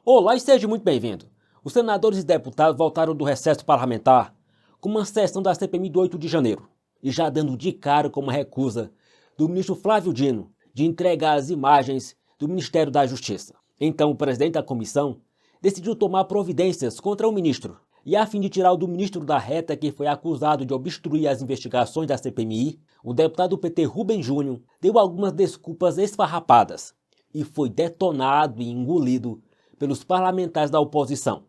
Olá e seja muito bem-vindo. Os senadores e deputados voltaram do recesso parlamentar com uma sessão da CPMI do 8 de janeiro e já dando de cara com uma recusa do ministro Flávio Dino de entregar as imagens do Ministério da Justiça. Então o presidente da comissão decidiu tomar providências contra o ministro e, a fim de tirar o do ministro da reta que foi acusado de obstruir as investigações da CPMI, o deputado do PT Rubem Júnior deu algumas desculpas esfarrapadas e foi detonado e engolido pelos parlamentares da oposição.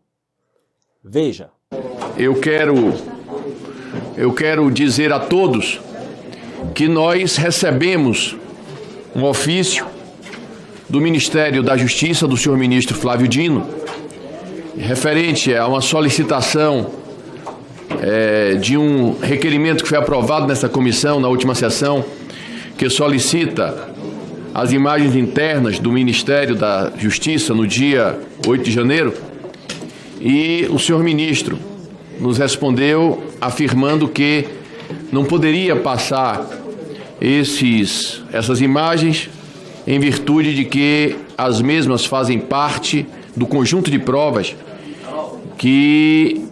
Veja. Eu quero dizer a todos que nós recebemos um ofício do Ministério da Justiça, do senhor ministro Flávio Dino, referente a uma solicitação de um requerimento que foi aprovado nessa comissão, na última sessão, que solicita as imagens internas do Ministério da Justiça no dia 8 de janeiro, e o senhor ministro nos respondeu afirmando que não poderia passar essas imagens em virtude de que as mesmas fazem parte do conjunto de provas que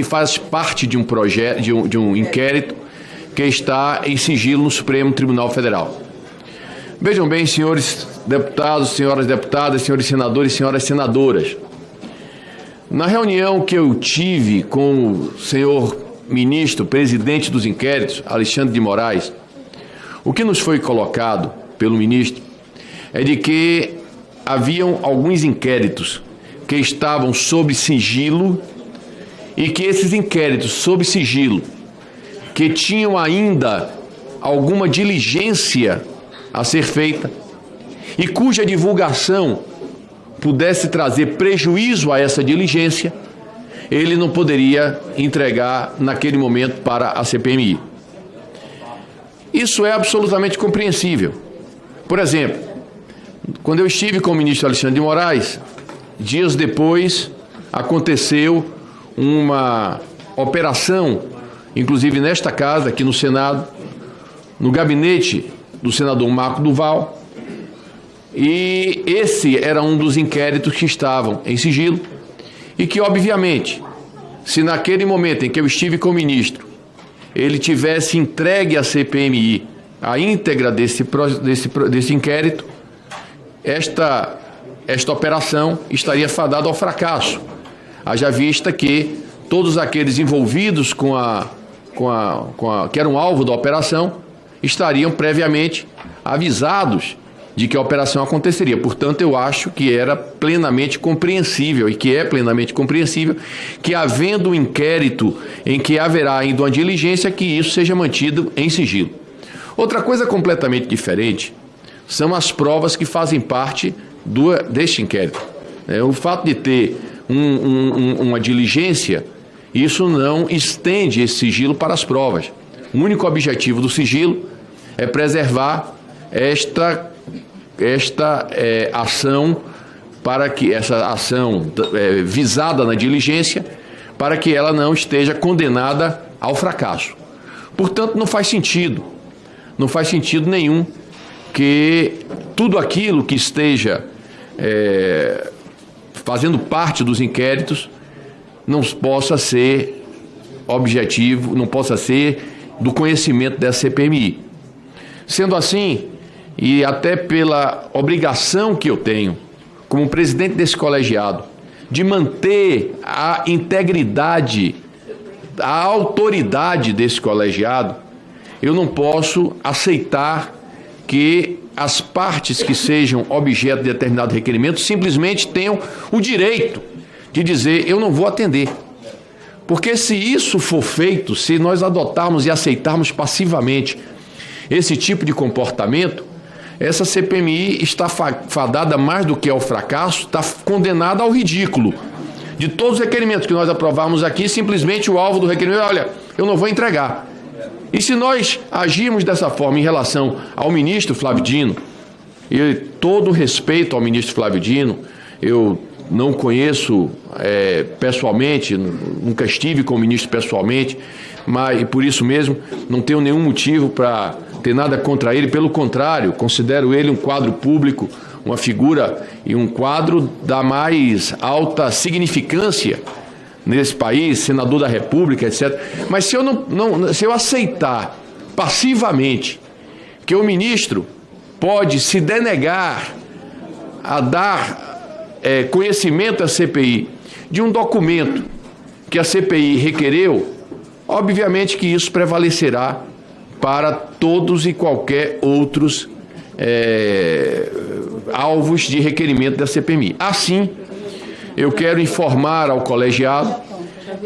faz parte de um projeto, de um inquérito que está em sigilo no Supremo Tribunal Federal. Vejam bem, senhores deputados, senhoras deputadas, senhores senadores e senhoras senadoras. Na reunião que eu tive com o senhor ministro, presidente dos inquéritos, Alexandre de Moraes, o que nos foi colocado pelo ministro é de que haviam alguns inquéritos que estavam sob sigilo e que esses inquéritos sob sigilo, que tinham ainda alguma diligência a ser feita e cuja divulgação pudesse trazer prejuízo a essa diligência, ele não poderia entregar naquele momento para a CPMI. Isso é absolutamente compreensível. Por exemplo, quando eu estive com o ministro Alexandre de Moraes, dias depois aconteceu uma operação, inclusive nesta casa, aqui no Senado, no gabinete do senador Marco Duval, e esse era um dos inquéritos que estavam em sigilo e que, obviamente, se naquele momento em que eu estive com o ministro, ele tivesse entregue à CPMI a íntegra desse inquérito, esta operação estaria fadada ao fracasso, haja vista que todos aqueles envolvidos que eram alvo da operação estariam previamente avisados de que a operação aconteceria. Portanto, eu acho que era plenamente compreensível e que é plenamente compreensível que, havendo um inquérito em que haverá ainda uma diligência, que isso seja mantido em sigilo. Outra coisa completamente diferente são as provas que fazem parte deste inquérito. O fato de ter uma diligência, isso não estende esse sigilo para as provas. O único objetivo do sigilo é preservar esta ação, para que essa ação visada na diligência, para que ela não esteja condenada ao fracasso. Portanto, não faz sentido nenhum que tudo aquilo que esteja fazendo parte dos inquéritos não possa ser objetivo, não possa ser do conhecimento dessa CPMI. Sendo assim, e até pela obrigação que eu tenho, como presidente desse colegiado, de manter a integridade, a autoridade desse colegiado, eu não posso aceitar que as partes que sejam objeto de determinado requerimento simplesmente tenham o direito de dizer: eu não vou atender. Porque se isso for feito, se nós adotarmos e aceitarmos passivamente esse tipo de comportamento, essa CPMI está fadada mais do que ao fracasso, está condenada ao ridículo. De todos os requerimentos que nós aprovamos aqui, simplesmente o alvo do requerimento é: olha, eu não vou entregar. E se nós agirmos dessa forma em relação ao ministro Flávio Dino, e todo respeito ao ministro Flávio Dino, eu não conheço pessoalmente, nunca estive com o ministro pessoalmente, mas e por isso mesmo não tenho nenhum motivo para ter nada contra ele. Pelo contrário, considero ele um quadro público uma figura e um quadro da mais alta significância nesse país, senador da República, etc. Mas se eu aceitar passivamente que o ministro pode se denegar a dar conhecimento à CPI de um documento que a CPI requereu, obviamente que isso prevalecerá para todos e qualquer outros alvos de requerimento da CPMI. Assim, eu quero informar ao colegiado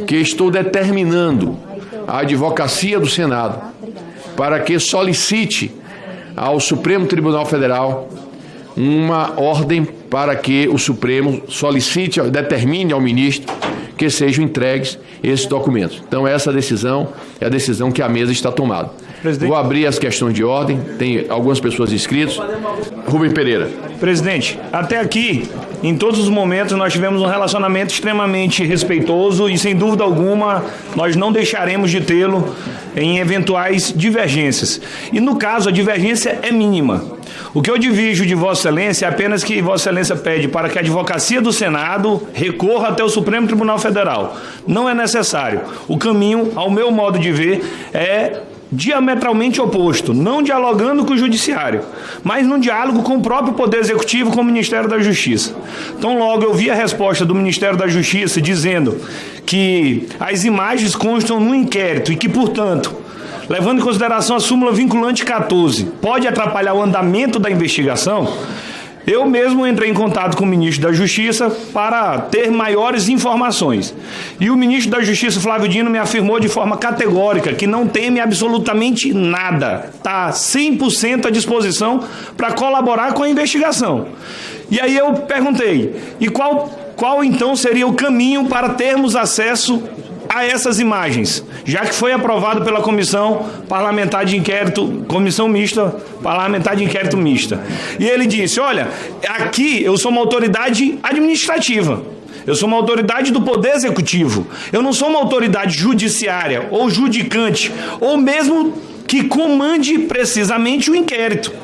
que estou determinando a Advocacia do Senado para que solicite ao Supremo Tribunal Federal uma ordem para que o Supremo solicite, determine ao ministro que sejam entregues esses documentos. Então, essa decisão é a decisão que a mesa está tomando. Presidente. Vou abrir as questões de ordem, tem algumas pessoas inscritas. Rubem Pereira. Presidente, até aqui, em todos os momentos, nós tivemos um relacionamento extremamente respeitoso e, sem dúvida alguma, nós não deixaremos de tê-lo em eventuais divergências. E, no caso, a divergência é mínima. O que eu divido de Vossa Excelência é apenas que Vossa Excelência pede para que a Advocacia do Senado recorra até o Supremo Tribunal Federal. Não é necessário. O caminho, ao meu modo de ver, é diametralmente oposto, não dialogando com o Judiciário, mas num diálogo com o próprio Poder Executivo, com o Ministério da Justiça. Então, logo eu vi a resposta do Ministério da Justiça dizendo que as imagens constam no inquérito e que, portanto, levando em consideração a súmula vinculante 14, pode atrapalhar o andamento da investigação. Eu mesmo entrei em contato com o ministro da Justiça para ter maiores informações. E o ministro da Justiça, Flávio Dino, me afirmou de forma categórica que não teme absolutamente nada. Está 100% à disposição para colaborar com a investigação. E aí eu perguntei, e qual então seria o caminho para termos acesso a essas imagens, já que foi aprovado pela Comissão Parlamentar de Inquérito, Comissão Mista, Parlamentar de Inquérito Mista. E ele disse, olha, aqui eu sou uma autoridade administrativa, eu sou uma autoridade do Poder Executivo, eu não sou uma autoridade judiciária ou judicante, ou mesmo que comande precisamente o inquérito.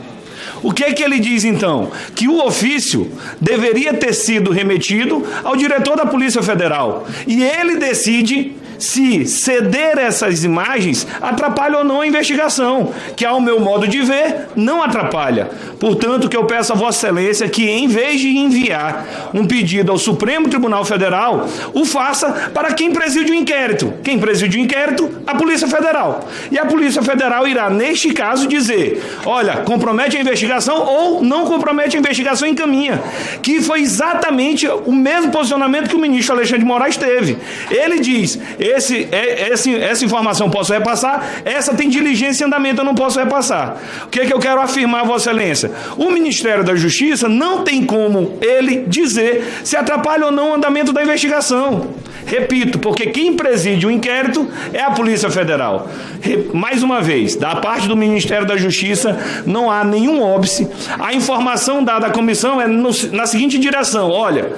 O que é que ele diz, então? Que o ofício deveria ter sido remetido ao diretor da Polícia Federal. E ele decide se ceder essas imagens atrapalha ou não a investigação, que, ao meu modo de ver, não atrapalha. Portanto, que eu peço a Vossa Excelência que, em vez de enviar um pedido ao Supremo Tribunal Federal, o faça para quem preside o inquérito. Quem preside o inquérito? A Polícia Federal. E a Polícia Federal irá, neste caso, dizer, olha, compromete a investigação ou não compromete a investigação e encaminha. Que foi exatamente o mesmo posicionamento que o ministro Alexandre de Moraes teve. Ele diz, essa informação eu posso repassar, essa tem diligência em andamento, eu não posso repassar. O que é que eu quero afirmar, Vossa Excelência? O Ministério da Justiça não tem como ele dizer se atrapalha ou não o andamento da investigação. Repito, porque quem preside o inquérito é a Polícia Federal. Mais uma vez, da parte do Ministério da Justiça, não há nenhum óbice. A informação dada à comissão é na seguinte direção, olha,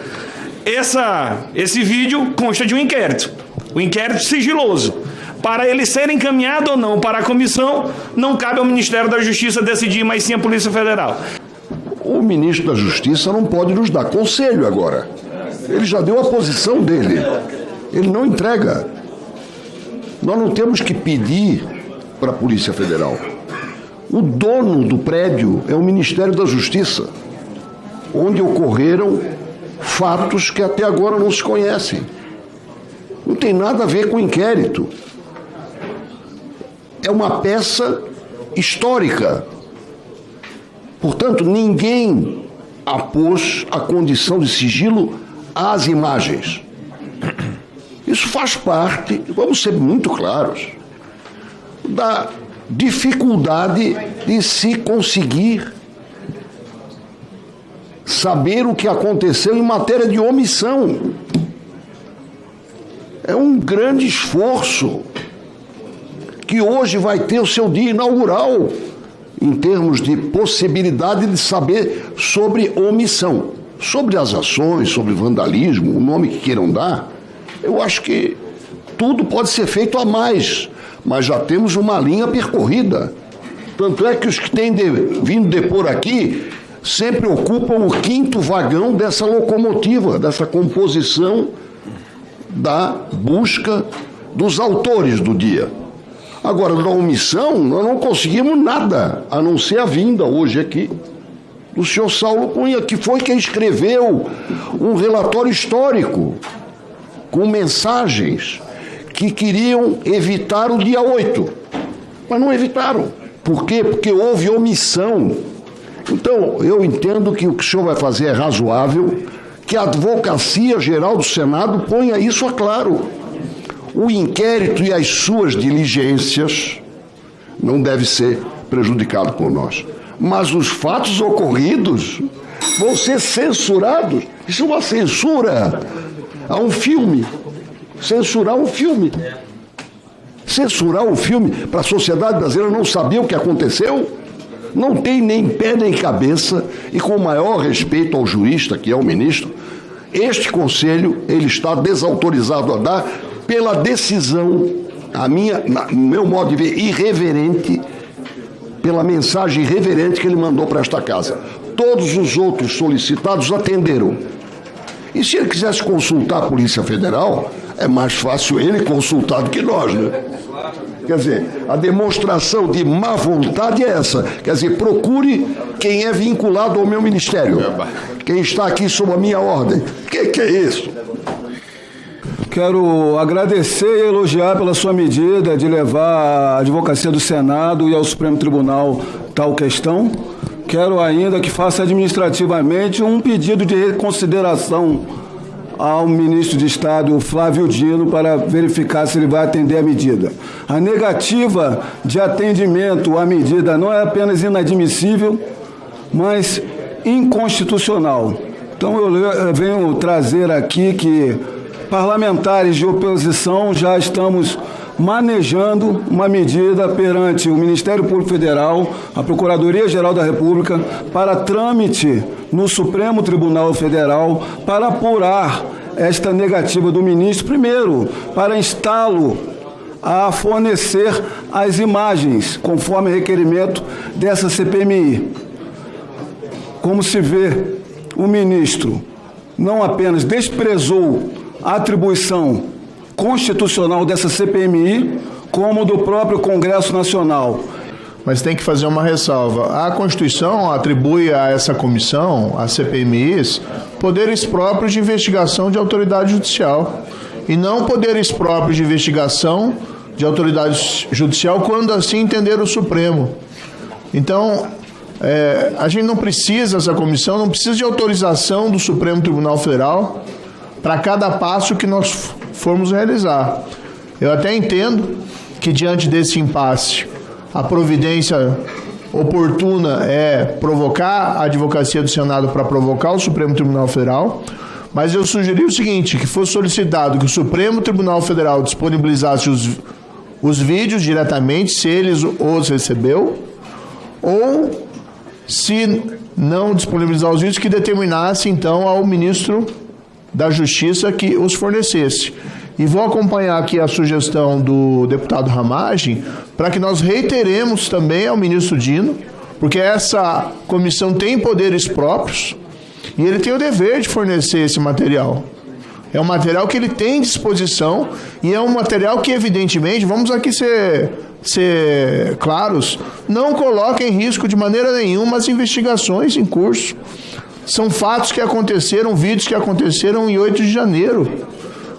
esse vídeo consta de um inquérito, o inquérito sigiloso. Para ele ser encaminhado ou não para a comissão, não cabe ao Ministério da Justiça decidir, mas sim a Polícia Federal. O ministro da Justiça não pode nos dar conselho agora. Ele já deu a posição dele. Ele não entrega. Nós não temos que pedir para a Polícia Federal. O dono do prédio é o Ministério da Justiça, onde ocorreram fatos que até agora não se conhecem. Não tem nada a ver com o inquérito. É uma peça histórica. Portanto, ninguém apôs a condição de sigilo às imagens. Isso faz parte, vamos ser muito claros, da dificuldade de se conseguir saber o que aconteceu em matéria de omissão. É um grande esforço que hoje vai ter o seu dia inaugural em termos de possibilidade de saber sobre omissão, sobre as ações, sobre vandalismo, o nome que queiram dar. Eu acho que tudo pode ser feito a mais, mas já temos uma linha percorrida. Tanto é que os que têm vindo depor aqui sempre ocupam o 5º vagão dessa locomotiva, dessa composição da busca dos autores do dia. Agora, da omissão, nós não conseguimos nada, a não ser a vinda hoje aqui do senhor Saulo Cunha, que foi quem escreveu um relatório histórico com mensagens que queriam evitar o dia 8, mas não evitaram. Por quê? Porque houve omissão. Então, eu entendo que o que o senhor vai fazer é razoável, que a Advocacia Geral do Senado ponha isso a claro. O inquérito e as suas diligências não devem ser prejudicados por nós. Mas os fatos ocorridos vão ser censurados. Isso é uma censura a um filme. Censurar um filme. Censurar um filme para a sociedade brasileira não saber o que aconteceu? Não tem nem pé nem cabeça, e com o maior respeito ao jurista, que é o ministro, este conselho, ele está desautorizado a dar pela decisão, no meu modo de ver, irreverente, pela mensagem irreverente que ele mandou para esta casa. Todos os outros solicitados atenderam. E se ele quisesse consultar a Polícia Federal, é mais fácil ele consultar do que nós, né? Quer dizer, a demonstração de má vontade é essa. Quer dizer, procure quem é vinculado ao meu ministério. Quem está aqui sob a minha ordem. O que é isso? Quero agradecer e elogiar pela sua medida de levar à Advocacia do Senado e ao Supremo Tribunal tal questão. Quero ainda que faça administrativamente um pedido de reconsideração ao ministro de Estado, Flávio Dino, para verificar se ele vai atender a medida. A negativa de atendimento à medida não é apenas inadmissível, mas inconstitucional. Então eu venho trazer aqui que parlamentares de oposição já estamos manejando uma medida perante o Ministério Público Federal, a Procuradoria-Geral da República, para trâmite no Supremo Tribunal Federal, para apurar esta negativa do ministro, primeiro, para instá-lo a fornecer as imagens, conforme requerimento dessa CPMI. Como se vê, o ministro não apenas desprezou a atribuição constitucional dessa CPMI, como do próprio Congresso Nacional. Mas tem que fazer uma ressalva. A Constituição atribui a essa comissão, a CPMIs, poderes próprios de investigação de autoridade judicial e não poderes próprios de investigação de autoridade judicial quando assim entender o Supremo. Então, a gente não precisa, essa comissão não precisa de autorização do Supremo Tribunal Federal para cada passo que nós formos realizar. Eu até entendo que diante desse impasse, a providência oportuna é provocar a Advocacia do Senado para provocar o Supremo Tribunal Federal, mas eu sugeri o seguinte, que fosse solicitado que o Supremo Tribunal Federal disponibilizasse os vídeos diretamente, se eles os recebeu, ou se não disponibilizar os vídeos, que determinasse então ao ministro da Justiça que os fornecesse. E vou acompanhar aqui a sugestão do deputado Ramagem para que nós reiteremos também ao ministro Dino, porque essa comissão tem poderes próprios e ele tem o dever de fornecer esse material. É um material que ele tem disposição e é um material que, evidentemente, vamos aqui ser claros, não coloca em risco de maneira nenhuma as investigações em curso. São fatos que aconteceram, vídeos que aconteceram em 8 de janeiro.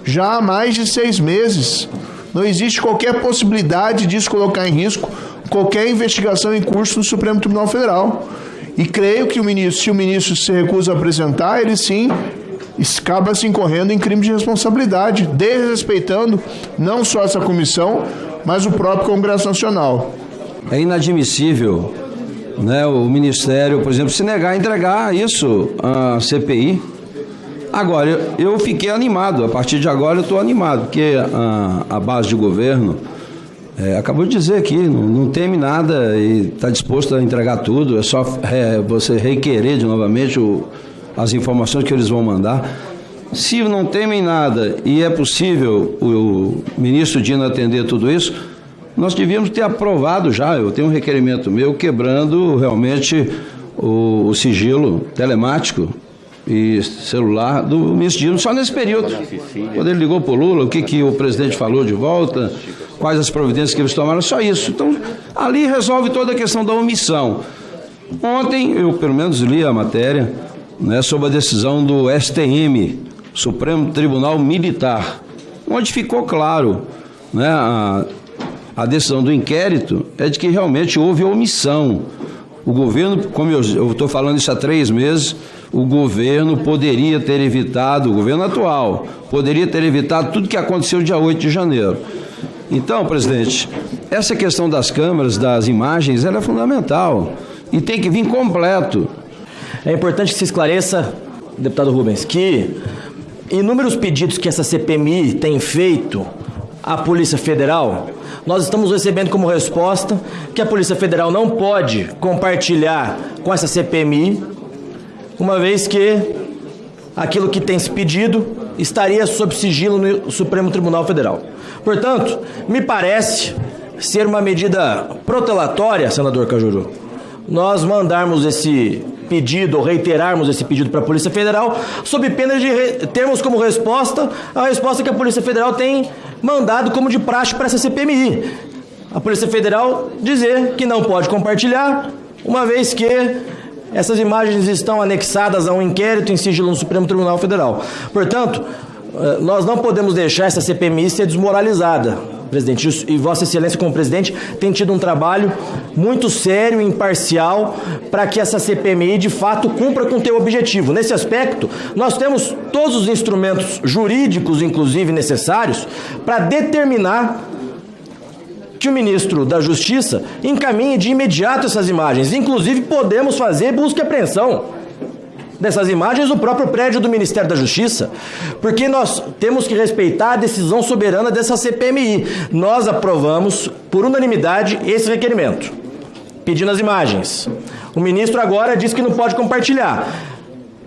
Já há mais de 6 meses. Não existe qualquer possibilidade disso colocar em risco qualquer investigação em curso no Supremo Tribunal Federal. E creio que se o ministro se recusa a apresentar, ele sim acaba se incorrendo em crime de responsabilidade, desrespeitando não só essa comissão, mas o próprio Congresso Nacional. É inadmissível, né, o Ministério, por exemplo, se negar a entregar isso à CPI. Agora, eu fiquei animado, a partir de agora eu estou animado, porque a base de governo acabou de dizer aqui, não teme nada e está disposto a entregar tudo, é só você requerer de novamente as informações que eles vão mandar. Se não temem nada e é possível o ministro Dino atender tudo isso, nós devíamos ter aprovado já, eu tenho um requerimento meu quebrando realmente o sigilo telemático e celular do ministro Dino só nesse período. Quando ele ligou para o Lula, o que o presidente falou de volta, quais as providências que eles tomaram, só isso. Então, ali resolve toda a questão da omissão. Ontem, eu pelo menos li a matéria, né, sobre a decisão do STM, Supremo Tribunal Militar, onde ficou claro, né, a decisão do inquérito é de que realmente houve omissão. O governo, como eu estou falando isso há 3 meses, o governo poderia ter evitado, o governo atual, poderia ter evitado tudo que aconteceu dia 8 de janeiro. Então, presidente, essa questão das câmeras, das imagens, ela é fundamental e tem que vir completo. É importante que se esclareça, deputado Rubens, que inúmeros pedidos que essa CPMI tem feito à Polícia Federal, nós estamos recebendo como resposta que a Polícia Federal não pode compartilhar com essa CPMI, uma vez que aquilo que tem se pedido estaria sob sigilo no Supremo Tribunal Federal. Portanto, me parece ser uma medida protelatória, senador Cajuru, nós mandarmos esse pedido, ou reiterarmos esse pedido para a Polícia Federal, sob pena de termos como resposta a resposta que a Polícia Federal tem mandado como de praxe para essa CPMI. A Polícia Federal dizer que não pode compartilhar, uma vez que essas imagens estão anexadas a um inquérito em sigilo no Supremo Tribunal Federal. Portanto, nós não podemos deixar essa CPMI ser desmoralizada, presidente. E Vossa Excelência, como presidente, tem tido um trabalho muito sério e imparcial para que essa CPMI, de fato, cumpra com o seu objetivo. Nesse aspecto, nós temos todos os instrumentos jurídicos, inclusive, necessários para determinar que o ministro da Justiça encaminhe de imediato essas imagens. Inclusive, podemos fazer busca e apreensão dessas imagens no próprio prédio do Ministério da Justiça, porque nós temos que respeitar a decisão soberana dessa CPMI. Nós aprovamos, por unanimidade, esse requerimento, pedindo as imagens. O ministro agora diz que não pode compartilhar.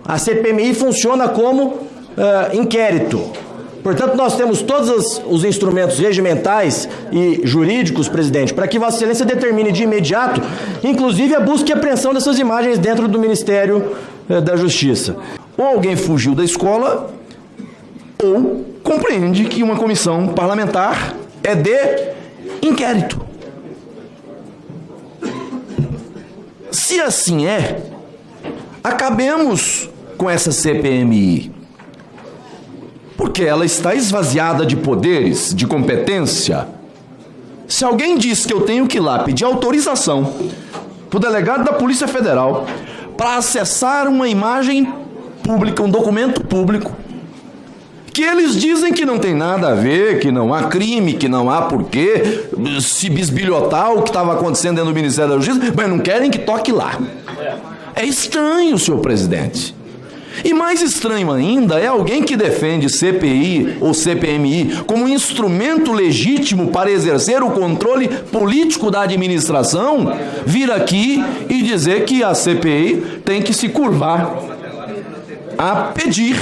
A CPMI funciona como inquérito. Portanto, nós temos todos os instrumentos regimentais e jurídicos, presidente, para que Vossa Excelência determine de imediato, inclusive a busca e apreensão dessas imagens dentro do Ministério da Justiça. Ou alguém fugiu da escola, ou compreende que uma comissão parlamentar é de inquérito. Se assim é, acabemos com essa CPMI, porque ela está esvaziada de poderes, de competência. Se alguém diz que eu tenho que ir lá pedir autorização para o delegado da Polícia Federal para acessar uma imagem pública, um documento público, que eles dizem que não tem nada a ver, que não há crime, que não há porquê se bisbilhotar o que estava acontecendo dentro do Ministério da Justiça, mas não querem que toque lá. É estranho, senhor presidente. E mais estranho ainda é alguém que defende CPI ou CPMI como instrumento legítimo para exercer o controle político da administração, vir aqui e dizer que a CPI tem que se curvar a pedir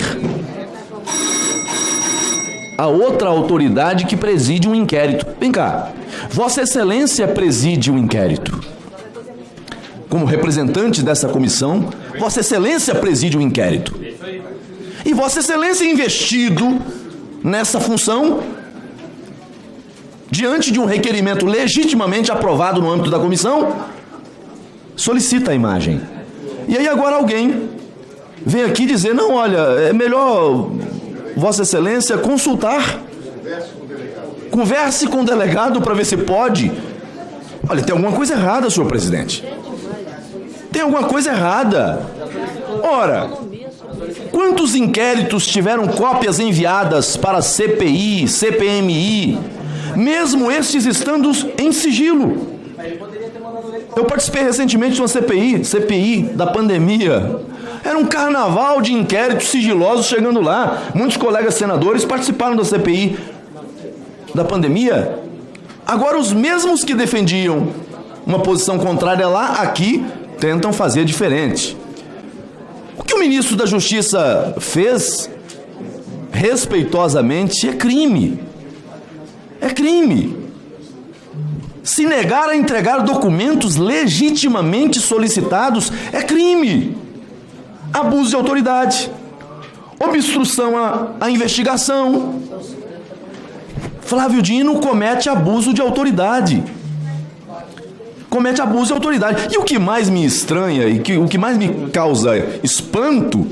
a outra autoridade que preside um inquérito. Vem cá, Vossa Excelência preside um inquérito. Como representante dessa comissão, Vossa Excelência preside um inquérito. E Vossa Excelência é investido nessa função diante de um requerimento legitimamente aprovado no âmbito da comissão, solicita a imagem. E aí agora alguém vem aqui dizer, não, olha, é melhor Vossa Excelência consultar. Converse com o delegado para ver se pode. Olha, tem alguma coisa errada, senhor presidente. Tem alguma coisa errada. Ora, quantos inquéritos tiveram cópias enviadas para CPI, CPMI, mesmo estes estando em sigilo? Eu participei recentemente de uma CPI da pandemia. Era um carnaval de inquéritos sigilosos chegando lá. Muitos colegas senadores participaram da CPI da pandemia. Agora, os mesmos que defendiam uma posição contrária lá, aqui, tentam fazer diferente. O que o ministro da Justiça fez, respeitosamente, é crime. É crime. Se negar a entregar documentos legitimamente solicitados é crime. Abuso de autoridade, obstrução à investigação. Flávio Dino comete abuso de autoridade. Comete abuso de autoridade. E o que mais me estranha e o que mais me causa espanto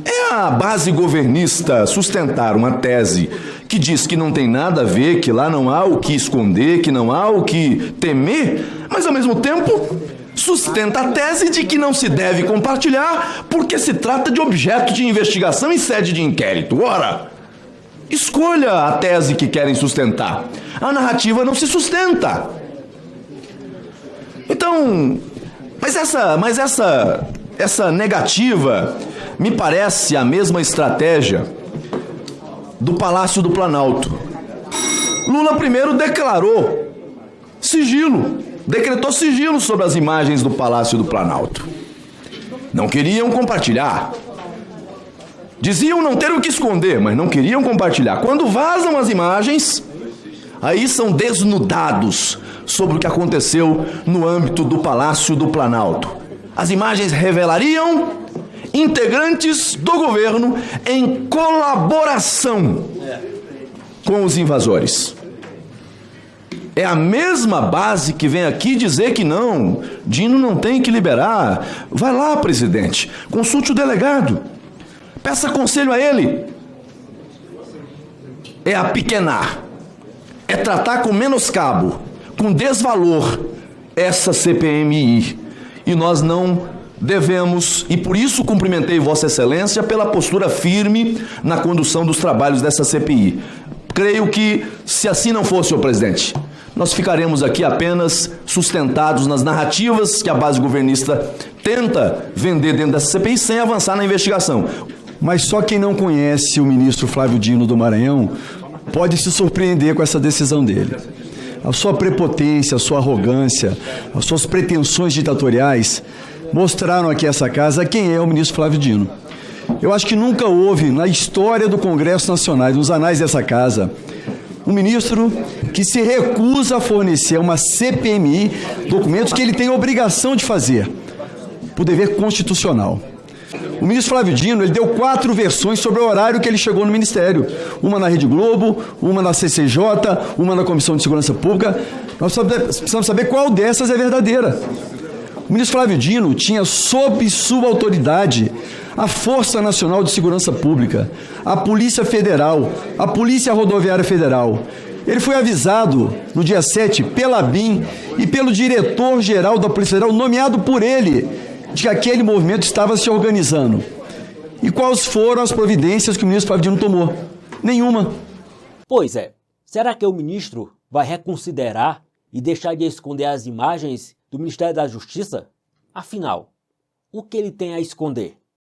é a base governista sustentar uma tese que diz que não tem nada a ver, que lá não há o que esconder, que não há o que temer, mas ao mesmo tempo sustenta a tese de que não se deve compartilhar porque se trata de objeto de investigação em sede de inquérito. Ora, escolha a tese que querem sustentar. A narrativa não se sustenta. Então, mas essa negativa me parece a mesma estratégia do Palácio do Planalto. Lula primeiro decretou sigilo sobre as imagens do Palácio do Planalto. Não queriam compartilhar. Diziam não ter o que esconder, mas não queriam compartilhar. Quando vazam as imagens, aí são desnudados sobre o que aconteceu no âmbito do Palácio do Planalto. As imagens revelariam integrantes do governo em colaboração com os invasores. É a mesma base que vem aqui dizer que não, Dino não tem que liberar. Vai lá, presidente, consulte o delegado, peça conselho a ele. É apequenar, é tratar com menoscabo, com desvalor essa CPMI. E nós não devemos, e por isso cumprimentei Vossa Excelência pela postura firme na condução dos trabalhos dessa CPI. Creio que, se assim não fosse, senhor presidente, nós ficaremos aqui apenas sustentados nas narrativas que a base governista tenta vender dentro dessa CPI sem avançar na investigação. Mas só quem não conhece o ministro Flávio Dino do Maranhão pode se surpreender com essa decisão dele. A sua prepotência, a sua arrogância, as suas pretensões ditatoriais mostraram aqui essa casa quem é o ministro Flávio Dino. Eu acho que nunca houve na história do Congresso Nacional, nos anais dessa casa, um ministro que se recusa a fornecer a uma CPMI documentos que ele tem a obrigação de fazer, por dever constitucional. O ministro Flávio Dino, ele deu 4 versões sobre o horário que ele chegou no Ministério. Uma na Rede Globo, uma na CCJ, uma na Comissão de Segurança Pública. Nós precisamos saber qual dessas é verdadeira. O ministro Flávio Dino tinha sob sua autoridade a Força Nacional de Segurança Pública, a Polícia Federal, a Polícia Rodoviária Federal. Ele foi avisado no dia 7 pela BIM e pelo diretor-geral da Polícia Federal, nomeado por ele, de que aquele movimento estava se organizando. E quais foram as providências que o ministro Flávio Dino tomou? Nenhuma. Pois é, será que o ministro vai reconsiderar e deixar de esconder as imagens do Ministério da Justiça? Afinal, o que ele tem a esconder?